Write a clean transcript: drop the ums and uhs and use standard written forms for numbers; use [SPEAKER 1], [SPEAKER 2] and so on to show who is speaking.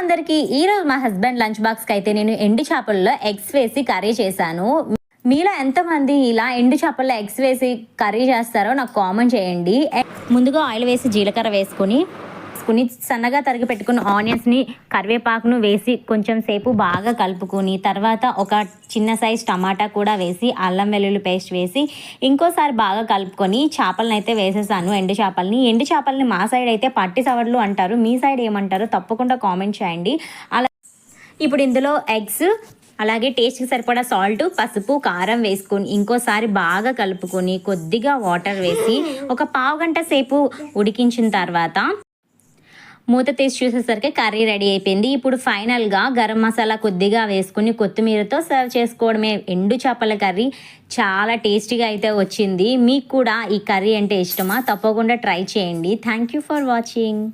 [SPEAKER 1] అందరికీ ఈరోజు మా హస్బెండ్ లంచ్ బాక్స్కి అయితే నేను ఎండు చేపల్లో ఎగ్స్ వేసి కర్రీ చేశాను. మీలో ఎంతమంది ఇలా ఎండు చేపల్లో ఎగ్స్ వేసి కర్రీ చేస్తారో నాకు కామెంట్ చేయండి. ముందుగా ఆయిల్ వేసి జీలకర్ర వేసుకుని సన్నగా తరిగి పెట్టుకున్న ఆనియన్స్ని కరివేపాకును వేసి కొంచెం సేపు బాగా కలుపుకొని తర్వాత ఒక చిన్న సైజ్ టమాటా కూడా వేసి అల్లం వెల్లుల్లి పేస్ట్ వేసి ఇంకోసారి బాగా కలుపుకొని చేపలను అయితే వేసేసాను. ఎండు చేపల్ని మా సైడ్ అయితే పట్టి సవడ్లు అంటారు. మీ సైడ్ ఏమంటారో తప్పకుండా కామెంట్ చేయండి. అలా ఇప్పుడు ఇందులో ఎగ్స్ అలాగే టేస్ట్కి సరిపడా సాల్ట్, పసుపు, కారం వేసుకొని ఇంకోసారి బాగా కలుపుకొని కొద్దిగా వాటర్ వేసి ఒక పావు గంట సేపు ఉడికించిన తర్వాత మూత తీసి చూసేసరికి కర్రీ రెడీ అయిపోయింది. ఇప్పుడు ఫైనల్గా గరం మసాలా కొద్దిగా వేసుకుని కొత్తిమీరతో సర్వ్ చేసుకోవడమే. ఎండు చేపల కర్రీ చాలా టేస్టీగా అయితే వచ్చింది. మీకు కూడా ఈ కర్రీ అంటే ఇష్టమా? తప్పకుండా ట్రై చేయండి. Thank you for watching.